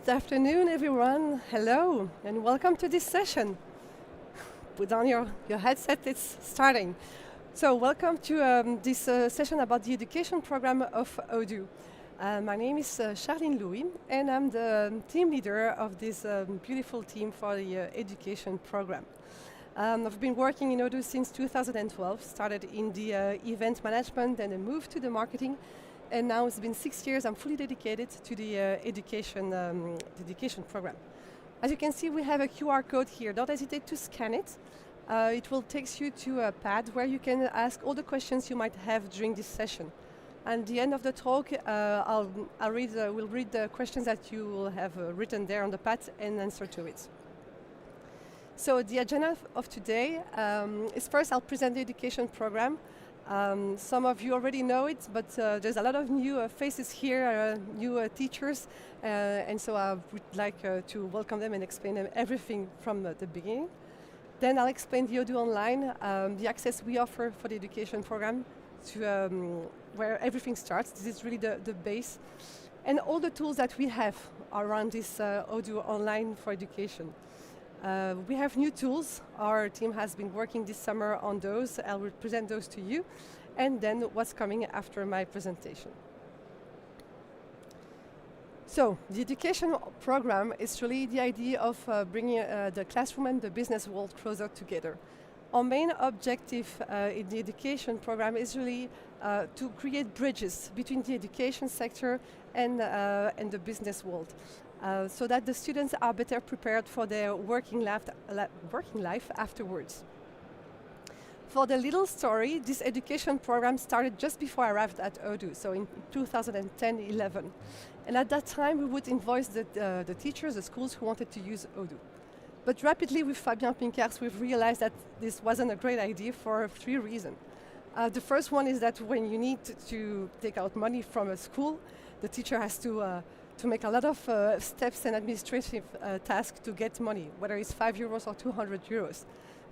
Good afternoon, everyone. Hello, and welcome to this session. Put on your headset, it's starting. So welcome to this session about the education program of Odoo. My name is Charline Louis, and I'm the team leader of this beautiful team for the education program. I've been working in Odoo since 2012, started in the event management and then moved to the marketing. And now it's been 6 years, I'm fully dedicated to the education program. As you can see, we have a QR code here. Don't hesitate to scan it. It will take you to a pad where you can ask all the questions you might have during this session. At the end of the talk, we'll read the questions that you will have written there on the pad and answer to it. So the agenda of today is first I'll present the education program. Some of you already know it, but there's a lot of new faces here, new teachers, and so I would like to welcome them and explain them everything from the beginning. Then I'll explain the Odoo Online, the access we offer for the education program to where everything starts. This is really the base. And all the tools that we have around this Odoo Online for education. We have new tools. Our team has been working this summer on those. I will present those to you, and then what's coming after my presentation. So, the education program is really the idea of bringing the classroom and the business world closer together. Our main objective in the education program is really to create bridges between the education sector and the business world. So that the students are better prepared for their working life afterwards. For the little story, this education program started just before I arrived at Odoo, so in 2010-11. And at that time, we would invoice the teachers, the schools who wanted to use Odoo. But rapidly, with Fabien Pincars, we've realized that this wasn't a great idea for 3 reasons. The first one is that when you need to take out money from a school, the teacher has to make a lot of steps and administrative tasks to get money, whether it's €5 or €200.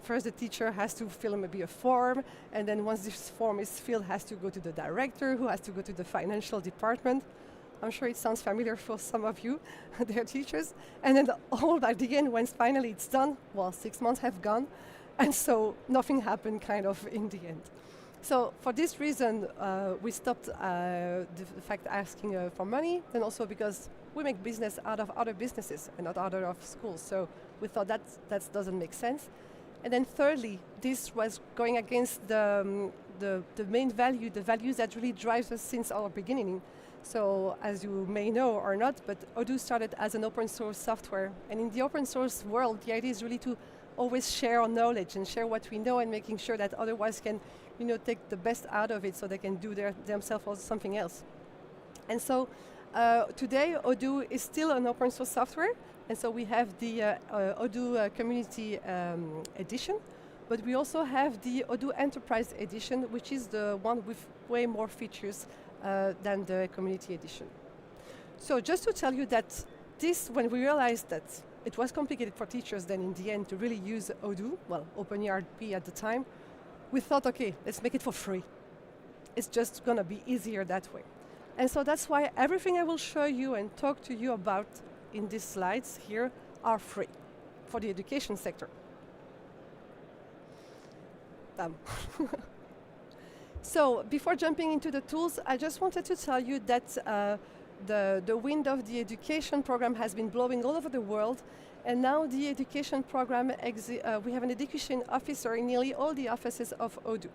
First, the teacher has to fill maybe a form, and then once this form is filled, has to go to the director, who has to go to the financial department. I'm sure it sounds familiar for some of you, they're teachers. And then all at the end, when finally it's done, well, 6 months have gone, and so nothing happened kind of in the end. So for this reason, we stopped the fact asking for money, and also because we make business out of other businesses and not out of schools. So we thought that doesn't make sense. And then thirdly, this was going against the main value, the values that really drives us since our beginning. So as you may know or not, but Odoo started as an open source software. And in the open source world, the idea is really to always share our knowledge and share what we know, and making sure that others can take the best out of it so they can do themselves or something else. And so today, Odoo is still an open source software, and so we have the Odoo Community edition, but we also have the Odoo Enterprise edition, which is the one with way more features than the Community edition. So just to tell you that when we realized that it was complicated for teachers then in the end to really use Odoo, well, OpenERP at the time, we thought, okay, let's make it for free. It's just going to be easier that way. And so that's why everything I will show you and talk to you about in these slides here are free for the education sector. So before jumping into the tools, I just wanted to tell you that the wind of the education program has been blowing all over the world. And now the education program, we have an education officer in nearly all the offices of Odoo.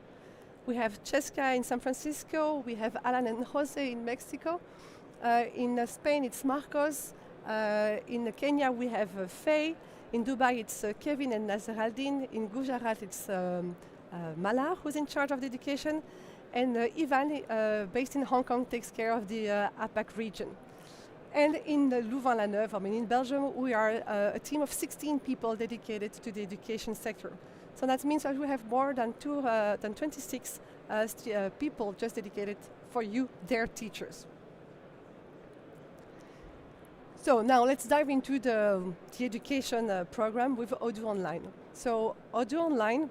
We have Cheska in San Francisco, we have Alan and Jose in Mexico. In Spain, it's Marcos. In Kenya, we have Faye. In Dubai, it's Kevin and Nasser Al-Din. In Gujarat, it's Malar, who's in charge of the education. And Ivan, based in Hong Kong, takes care of the APAC region. And in Louvain-la-Neuve, in Belgium, we are a team of 16 people dedicated to the education sector. So that means that we have more than 26 people just dedicated for you, their teachers. So now let's dive into the education program with Odoo Online. So Odoo Online,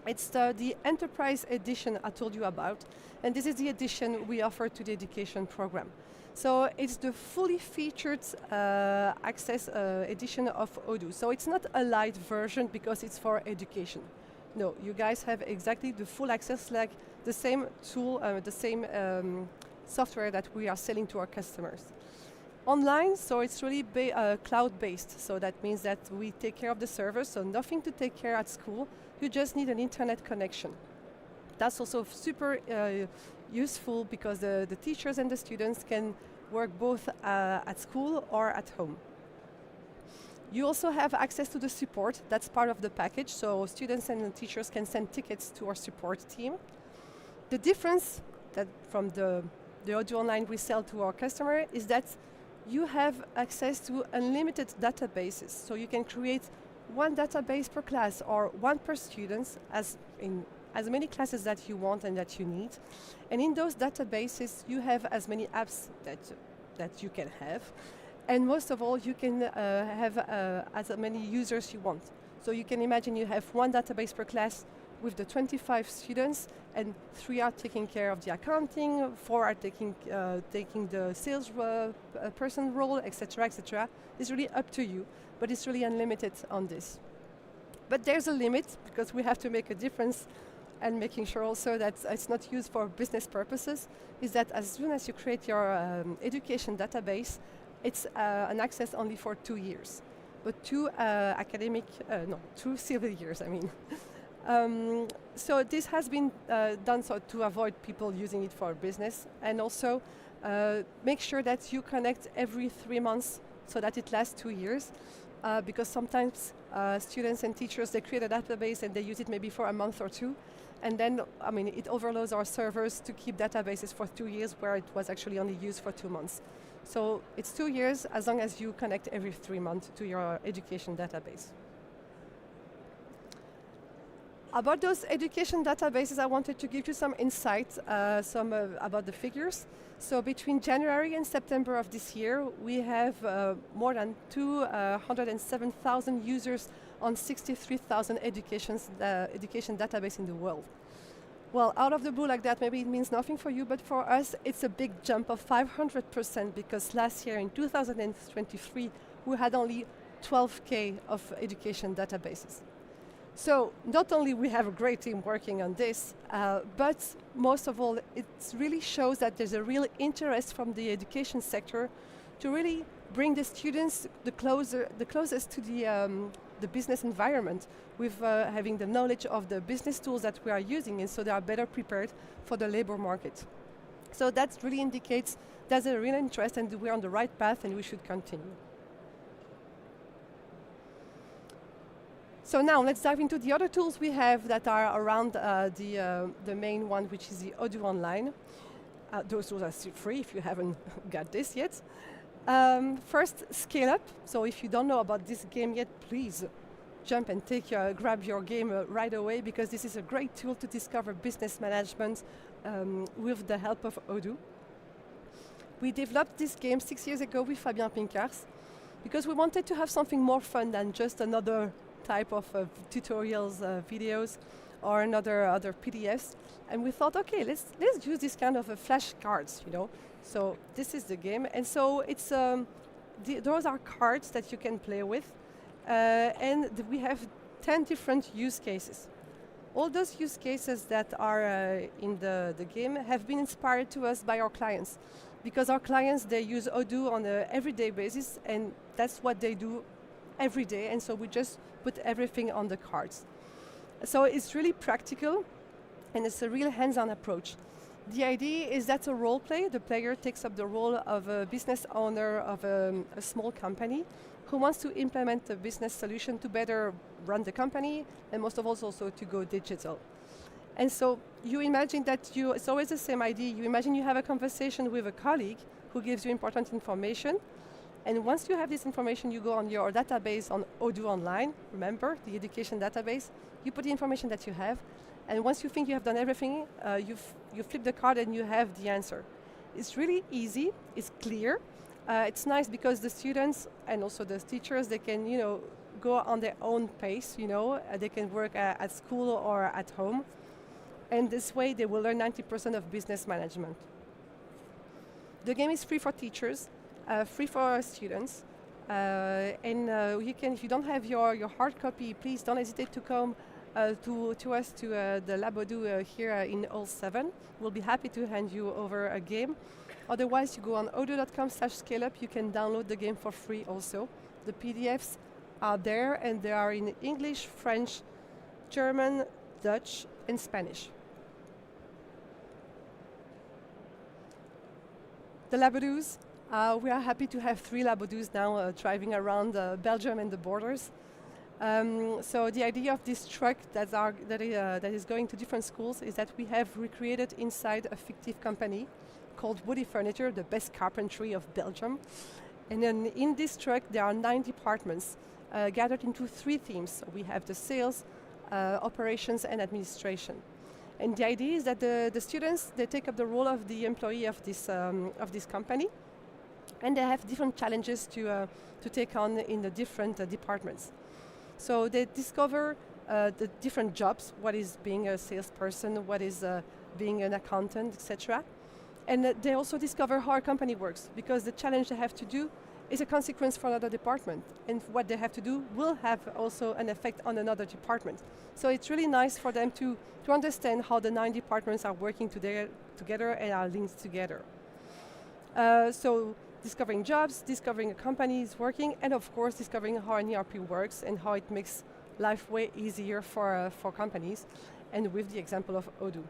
it's the Enterprise edition I told you about, and this is the edition we offer to the education program. So it's the fully featured access edition of Odoo. So it's not a light version because it's for education. No, you guys have exactly the full access, like the same tool, the same software that we are selling to our customers. Online, so it's really cloud-based. So that means that we take care of the servers, so nothing to take care at school. You just need an internet connection. That's also super useful because the teachers and the students can work both at school or at home. You also have access to the support. That's part of the package, so students and the teachers can send tickets to our support team. The difference that from the Odoo Online we sell to our customer is that you have access to unlimited databases. So you can create one database per class or one per student, as many classes that you want and that you need. And in those databases, you have as many apps that you can have. And most of all, you can have as many users you want. So you can imagine you have one database per class with the 25 students, and 3 are taking care of the accounting, 4 are taking the sales person role, etc., etc. It's really up to you, but it's really unlimited on this. But there's a limit, because we have to make a difference, and making sure also that it's not used for business purposes, is that as soon as you create your education database, it's an access only for 2 years, but 2 civil years, I mean. So this has been done so to avoid people using it for business, and also make sure that you connect every 3 months so that it lasts 2 years, because sometimes students and teachers, they create a database and they use it maybe for a month or 2, and then, I mean, it overloads our servers to keep databases for 2 years where it was actually only used for 2 months. So it's 2 years as long as you connect every 3 months to your education database. About those education databases, I wanted to give you some insight about the figures. So between January and September of this year, we have more than 207,000 users on 63,000 education database in the world. Well, out of the blue like that, maybe it means nothing for you, but for us, it's a big jump of 500%, because last year in 2023, we had only 12K of education databases. So not only we have a great team working on this, but most of all, it really shows that there's a real interest from the education sector to really bring the students the closest to the business environment, with having the knowledge of the business tools that we are using, and so they are better prepared for the labor market. So that really indicates there's a real interest, and we're on the right path, and we should continue. So now let's dive into the other tools we have that are around the main one, which is the Odoo Online. Those tools are still free if you haven't got this yet. First, Scale Up. So if you don't know about this game yet, please jump and grab your game right away, because this is a great tool to discover business management with the help of Odoo. We developed this game 6 years ago with Fabien Pincars, because we wanted to have something more fun than just another type of tutorials, videos, or other PDFs, and we thought, okay, let's use this kind of flashcards, you know. So this is the game, and so it's those are cards that you can play with, and we have 10 different use cases. All those use cases that are in the game have been inspired to us by our clients, because our clients, they use Odoo on an everyday basis, and that's what they do every day, and so we just put everything on the cards. So it's really practical, and it's a real hands-on approach. The idea is that a role play, the player takes up the role of a business owner of a small company who wants to implement a business solution to better run the company, and most of all also to go digital. And so you imagine that it's always the same idea. You imagine you have a conversation with a colleague who gives you important information, and once you have this information, you go on your database on Odoo Online, remember, the education database, you put the information that you have, and once you think you have done everything, you flip the card and you have the answer. It's really easy, it's clear, it's nice because the students and also the teachers, they can, you know, go on their own pace, you know, they can work at school or at home, and this way they will learn 90% of business management. The game is free for teachers, free for students, and you can, if you don't have your hard copy, please don't hesitate to come to us to the LabOdoo here in Hall 7. We'll be happy to hand you over a game. Otherwise, you go on odoo.com/scaleup. You can download the game for free also. The PDFs are there, and they are in English, French, German, Dutch, and Spanish. The LabOdoos, we are happy to have 3 LabOdoos now driving around Belgium and the borders. So the idea of this truck that is going to different schools is that we have recreated inside a fictive company called Woody Furniture, the best carpentry of Belgium. And then in this truck there are 9 departments gathered into 3 themes. So we have the sales, operations and administration. And the idea is that the students, they take up the role of the employee of this company, and they have different challenges to take on in the different departments. So they discover the different jobs, what is being a salesperson, what is being an accountant, etc. And they also discover how our company works, because the challenge they have to do is a consequence for another department, and what they have to do will have also an effect on another department. So it's really nice for them to understand how the 9 departments are working together and are linked together. So discovering jobs, discovering a company is working, and of course discovering how an ERP works and how it makes life way easier for companies, and with the example of Odoo.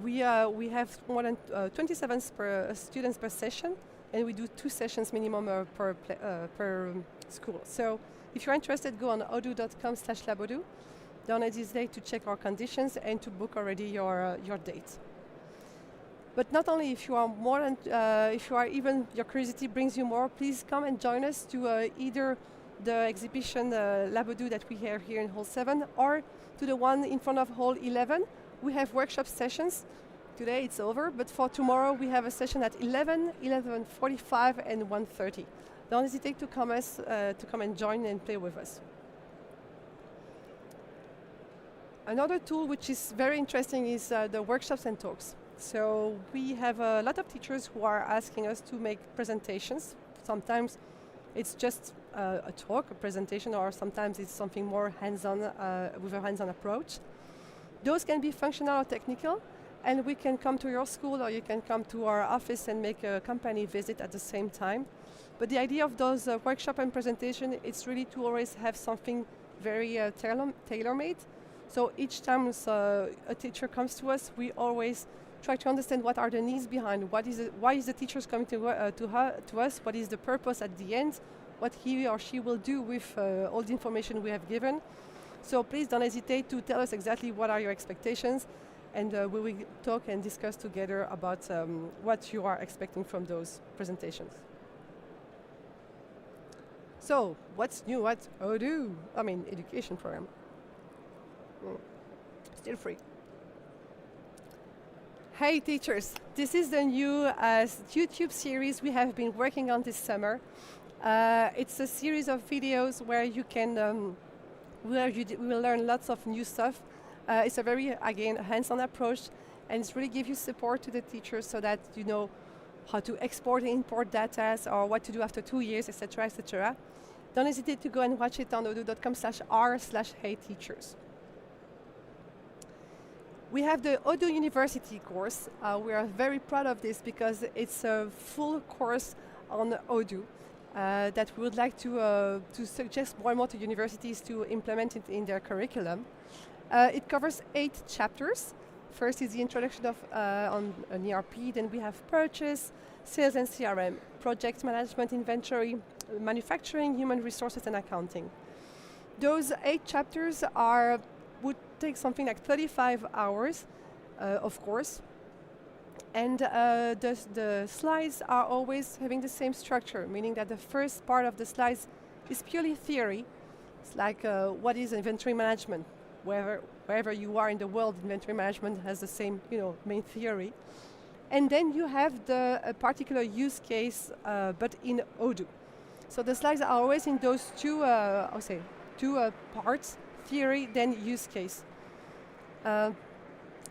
We have more than 27 students per session, and we do 2 sessions minimum per school. So if you're interested, go on odoo.com/LabOdoo. Don't hesitate to check our conditions and to book already your date. But not only, if you are more than, if you are even, your curiosity brings you more, please come and join us to either the exhibition LabOdoo that we have here in Hall 7, or to the one in front of Hall 11. We have workshop sessions. Today it's over, but for tomorrow we have a session at 11, 11:45 and 1:30. Don't hesitate to come and join and play with us. Another tool which is very interesting is the workshops and talks. So we have a lot of teachers who are asking us to make presentations. Sometimes it's just a talk, a presentation, or sometimes it's something more hands-on, with a hands-on approach. Those can be functional or technical, and we can come to your school, or you can come to our office and make a company visit at the same time. But the idea of those workshop and presentation, it's really to always have something very tailor-made. So each time a teacher comes to us, we always try to understand what are the needs behind, why is the teachers coming to us, what is the purpose at the end, what he or she will do with all the information we have given. So please don't hesitate to tell us exactly what are your expectations, and we will talk and discuss together about what you are expecting from those presentations. So, what's new at Odoo? I mean, education program. Still free. Hey teachers, this is the new YouTube series we have been working on this summer. It's a series of videos where you can, where you will learn lots of new stuff. It's a very, again, hands-on approach, and it's really give you support to the teachers so that you know how to export and import data, or what to do after 2 years, etc., etc. Don't hesitate to go and watch it on odoo.com/r/heyteachers. We have the Odoo University course. We are very proud of this because it's a full course on Odoo that we would like to suggest more and more to universities to implement it in their curriculum. It covers 8 chapters. First is the introduction of on an ERP, then we have purchase, sales and CRM, project management, inventory, manufacturing, human resources and accounting. Those 8 chapters would take something like 35 hours, of course. And the slides are always having the same structure, meaning that the first part of the slides is purely theory. It's like what is inventory management? Wherever you are in the world, inventory management has the same, main theory. And then you have a particular use case, but in Odoo. So the slides are always in those two parts, theory, then use case.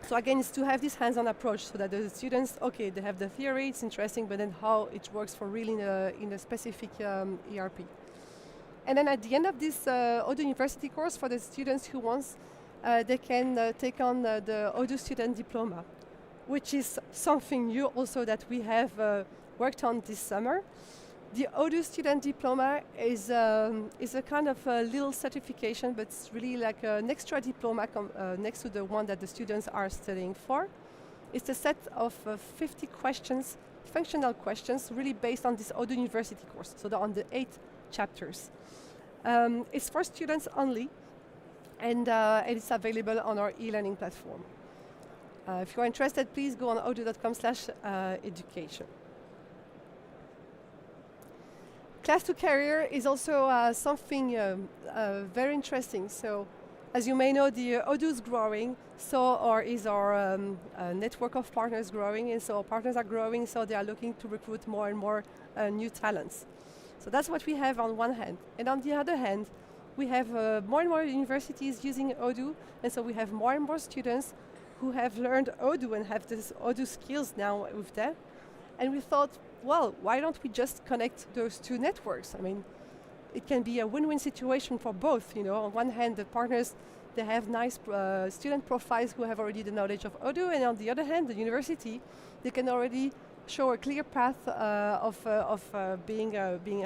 So again, it's to have this hands-on approach so that the students, okay, they have the theory, it's interesting, but then how it works for really in a specific ERP. And then at the end of this Odoo University course, for the students who wants, they can take on the Odoo Student Diploma, which is something new also that we have worked on this summer. The Odoo Student Diploma is a kind of a little certification, but it's really like an extra diploma next to the one that the students are studying for. It's a set of 50 questions, functional questions, really based on this Odoo University course, so on the 8 chapters. It's for students only, and it's available on our e-learning platform. If you're interested, please go on odoo.com/education. Class to Career is also something very interesting. So, as you may know, the Odoo is growing, so is our network of partners growing, and so our partners are growing, so they are looking to recruit more and more new talents. So that's what we have on one hand. And on the other hand, we have more and more universities using Odoo, and so we have more and more students who have learned Odoo and have this Odoo skills now with them. And we thought, well, why don't we just connect those two networks? I mean, it can be a win-win situation for both. You know, on one hand, the partners, they have nice student profiles who have already the knowledge of Odoo, and on the other hand, the university, they can already show a clear path of being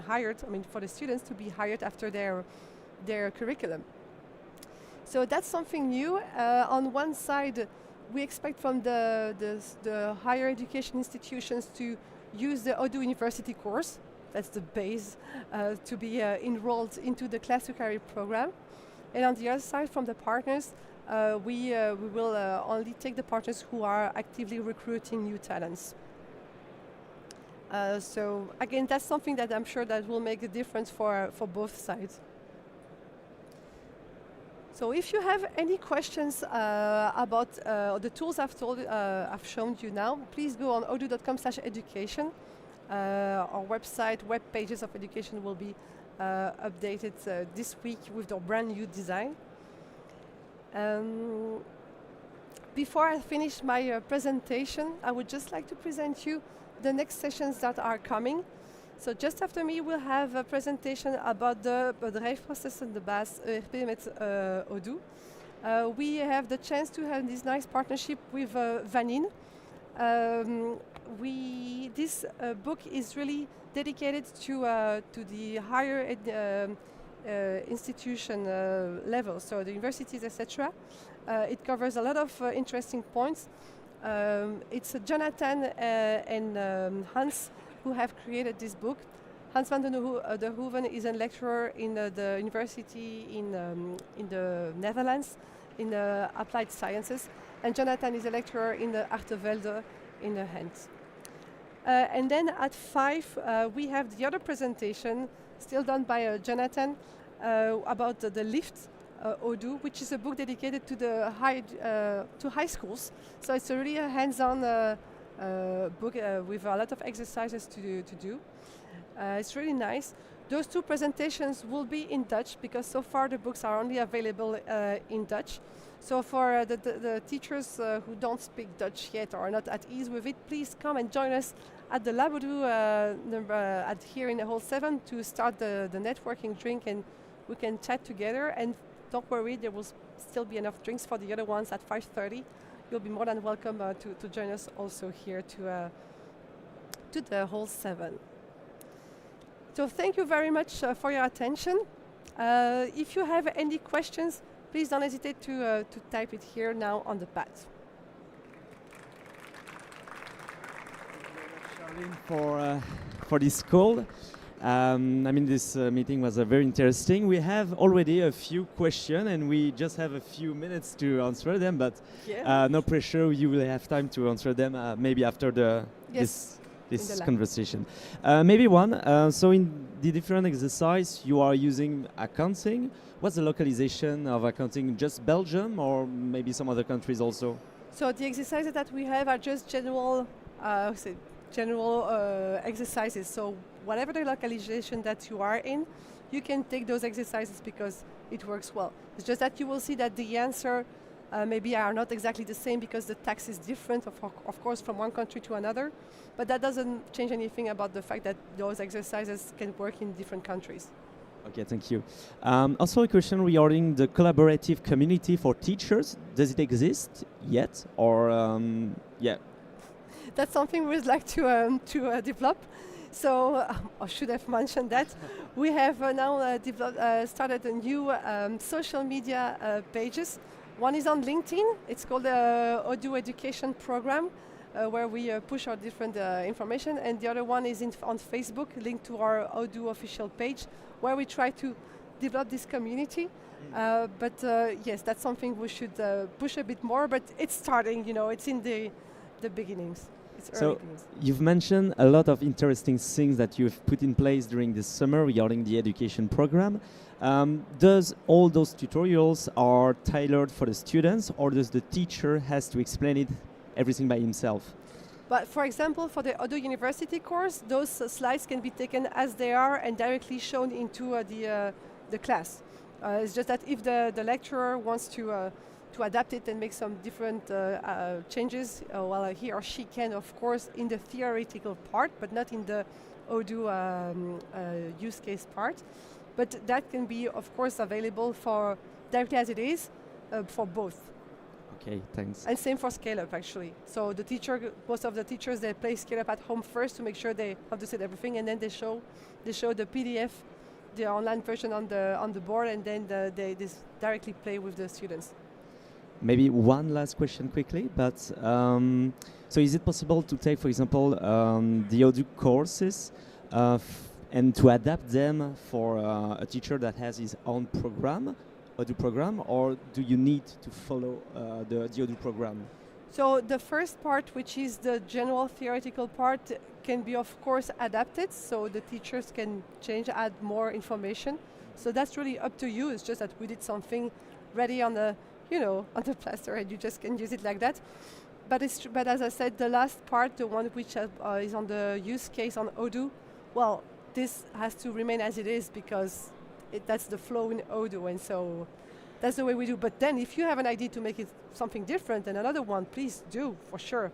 hired. I mean, for the students to be hired after their curriculum. So that's something new. On one side, we expect from the higher education institutions to use the Odoo University course. That's the base to be enrolled into the Class to Career program. And on the other side, from the partners, we will only take the partners who are actively recruiting new talents. So again, that's something that I'm sure that will make a difference for both sides. So if you have any questions about the tools I've shown you now, please go on odoo.com/education. Our website, web pages of education will be updated this week with the brand new design. Before I finish my presentation, I would just like to present you the next sessions that are coming. So just after me, we'll have a presentation about the bedrijfsproces en de baas ERP met Odoo. We have the chance to have this nice partnership with Vanine. This book is really dedicated to the higher institution level, so the universities, etc. It covers a lot of interesting points. It's Jonathan and Hans who have created this book. Hans van der Hoeven is a lecturer in the university in the Netherlands in the applied sciences, and Jonathan is a lecturer in the Artevelde in the Ghent. And then at 5 we have the other presentation, still done by Jonathan, about the LIFT Odoo, which is a book dedicated to the high schools. So it's a really hands-on book with a lot of exercises to do. It's really nice. Those two presentations will be in Dutch because so far the books are only available in Dutch. So for the teachers who don't speak Dutch yet or are not at ease with it, please come and join us at the LabOdoo here in the Hall 7 to start the networking drink, and we can chat together. And don't worry, there will still be enough drinks for the other ones at 5:30. You'll be more than welcome to join us also here to the Hall 7. So thank you very much for your attention. If you have any questions, please don't hesitate to type it here now on the pad. Thank you very much, Charline, for this call. I mean, this meeting was very interesting. We have already a few questions, and we just have a few minutes to answer them, but no pressure. You will have time to answer them maybe after this conversation. Maybe one. So in the different exercise, you are using accounting. What's the localization of accounting? Just Belgium or maybe some other countries also? So the exercises that we have are just general exercises. So whatever the localization that you are in, you can take those exercises because it works well. It's just that you will see that the answer maybe are not exactly the same because the tax is different, of course, from one country to another. But that doesn't change anything about the fact that those exercises can work in different countries. Okay, thank you. Also a question regarding the collaborative community for teachers. Does it exist yet, or yeah? That's something we'd like to develop. So I should have mentioned that. We have now started a new social media pages. One is on LinkedIn. It's called the Odoo Education Program, where we push our different information. And the other one is on Facebook, linked to our Odoo official page, where we try to develop this community. But yes, that's something we should push a bit more. But it's starting, it's in the beginnings. So you've mentioned a lot of interesting things that you've put in place during this summer regarding the education program. Does all those tutorials are tailored for the students, or does the teacher has to explain it everything by himself? But for example, for the Odoo University course, those slides can be taken as they are and directly shown into the class. It's just that if the lecturer wants to adapt it and make some different changes, well, he or she can, of course, in the theoretical part, but not in the Odoo use case part. But that can be, of course, available for directly as it is for both. Okay, thanks. And same for scale-up, actually. So the teacher, most of the teachers, they play scale-up at home first to make sure they have to set everything, and then they show the PDF, the online version on the board, and then they directly play with the students. Maybe one last question quickly, but so is it possible to take, for example, the Odoo courses and to adapt them for a teacher that has his own program, Odoo program, or do you need to follow the Odoo program? So the first part, which is the general theoretical part, can be, of course, adapted, so the teachers can change, add more information. So that's really up to you. It's just that we did something ready on the on the plaster, and you just can use it like that. But but as I said, the last part, the one which is on the use case on Odoo, well, this has to remain as it is because that's the flow in Odoo, and so that's the way we do. But then, if you have an idea to make it something different and another one, please do, for sure.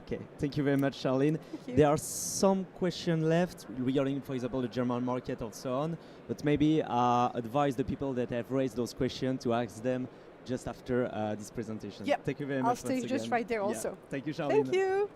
Okay, thank you very much, Charline. There are some questions left regarding, for example, the German market or so on, but maybe advise the people that have raised those questions to ask them just after this presentation. Yep. Thank you very much. I'll stay just right there also. Thank you, Charline. Thank you.